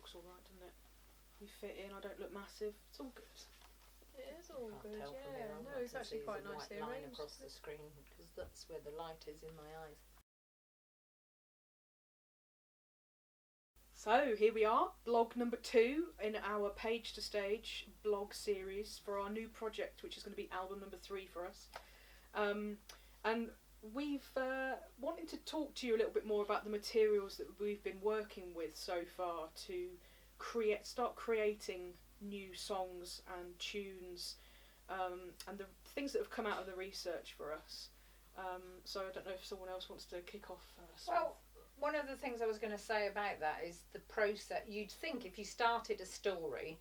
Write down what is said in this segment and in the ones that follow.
looks all right, doesn't it? We fit in. I don't look massive. It's all good. It is all good, tell from yeah. here. No, it's actually quite nicely line arranged. across the screen because that's where the light is in my eyes. So here we are, blog number 2 in our Page to Stage blog series for our new project, which is going to be album number 3 for us. And we've wanted to talk to you a little bit more about the materials that we've been working with so far to start creating new songs and tunes, and the things that have come out of the research for us. So I don't know if someone else wants to kick off first. Well, one of the things I was going to say about that is the process. You'd think if you started a story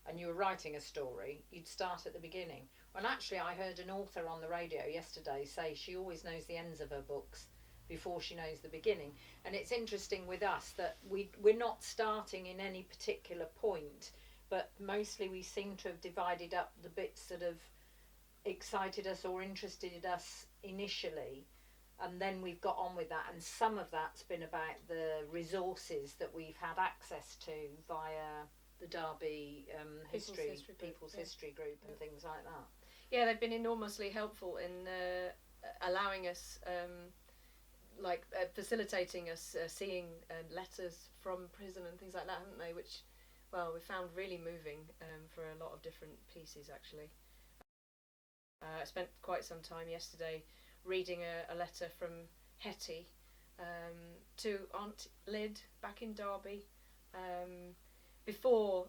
and you were writing a story, you'd start at the beginning. Well, actually, I heard an author on the radio yesterday say she always knows the ends of her books before she knows the beginning. And it's interesting with us that we're not starting in any particular point, but mostly we seem to have divided up the bits that have excited us or interested us initially, and then we've got on with that. And some of that's been about the resources that we've had access to via the Derby People's History Group and things like that. Yeah, they've been enormously helpful in allowing us, facilitating us seeing letters from prison and things like that, haven't they? Which, well, we found really moving for a lot of different pieces, actually. I spent quite some time yesterday reading a letter from Hetty to Aunt Lyd back in Derby before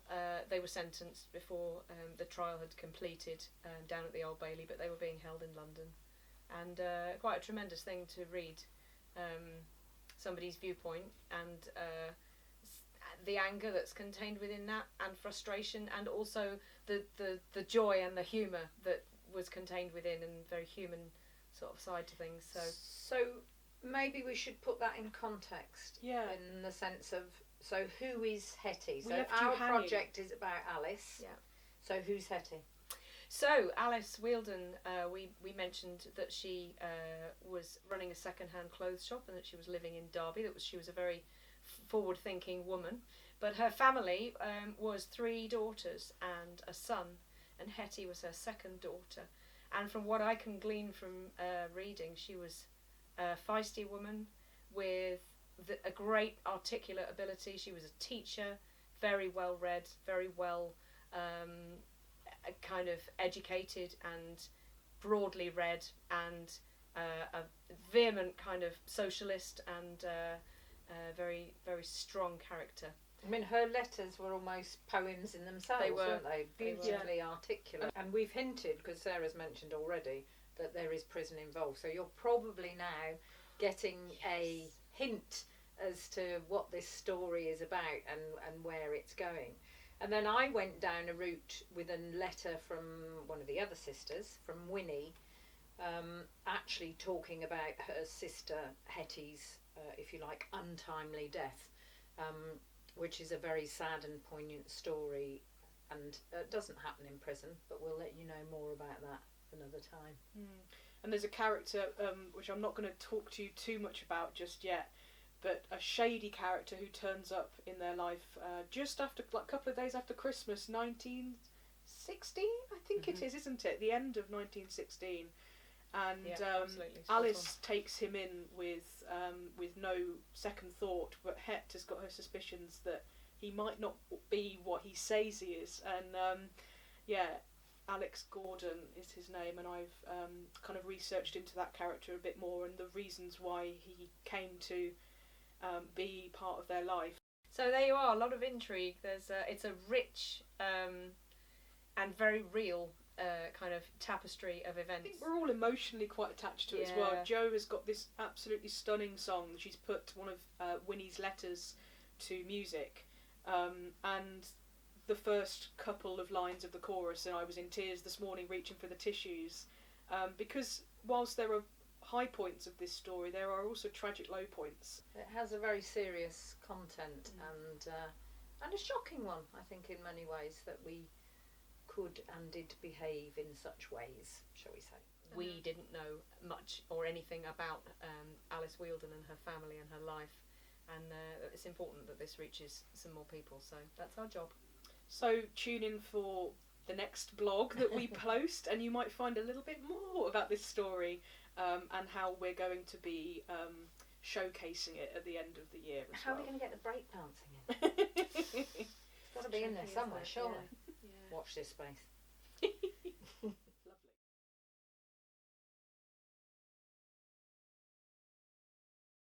they were sentenced, before the trial had completed down at the Old Bailey, but they were being held in London. And quite a tremendous thing to read somebody's viewpoint and the anger that's contained within that, and frustration, and also the joy and the humour that was contained within, and very human sort of side to things. So maybe we should put that in context. Yeah. In the sense of, so who is Hetty? We So left you our hanging. project is about Alice. Yeah. So who's Hetty? So Alice Wheeldon, we mentioned that she was running a second-hand clothes shop and that she was living in Derby. She was a very forward-thinking woman, but her family was 3 daughters and a son, and Hetty was her second daughter. And from what I can glean from reading, she was a feisty woman with a great articulate ability. She was a teacher, very well read, very well kind of educated and broadly read, and a vehement kind of socialist, and very, very strong character. I mean, her letters were almost poems in themselves, They were. weren't they? Beautifully articulate. And we've hinted, because Sarah's mentioned already, that there is prison involved. So you're probably now getting a hint as to what this story is about and where it's going. And then I went down a route with a letter from one of the other sisters, from Winnie, actually talking about her sister Hetty's, if you like, untimely death. Which is a very sad and poignant story, and it doesn't happen in prison, but we'll let you know more about that another time. And there's a character which I'm not going to talk to you too much about just yet, but a shady character who turns up in their life just after, like, a couple of days after Christmas, 1916, I think it is, isn't it? The end of 1916. And Alice takes him in with no second thought, but Het has got her suspicions that he might not be what he says he is. And Alex Gordon is his name, and I've kind of researched into that character a bit more and the reasons why he came to be part of their life. So there you are, a lot of intrigue. It's a rich and very real kind of tapestry of events. I think we're all emotionally quite attached to it as well. Jo has got this absolutely stunning song. She's put one of Winnie's letters to music, and the first couple of lines of the chorus, and I was in tears this morning reaching for the tissues, because whilst there are high points of this story, there are also tragic low points. It has a very serious content and a shocking one, I think, in many ways, that we could and did behave in such ways, shall we say. We didn't know much or anything about Alice Wheeldon and her family and her life and it's important that this reaches some more people. So that's our job. So tune in for the next blog that we post, and you might find a little bit more about this story and how we're going to be showcasing it at the end of the year as How well. are we going to get the breakdancing in? It's got to be in there Tricky, somewhere, isn't it? surely. Yeah. Watch this space.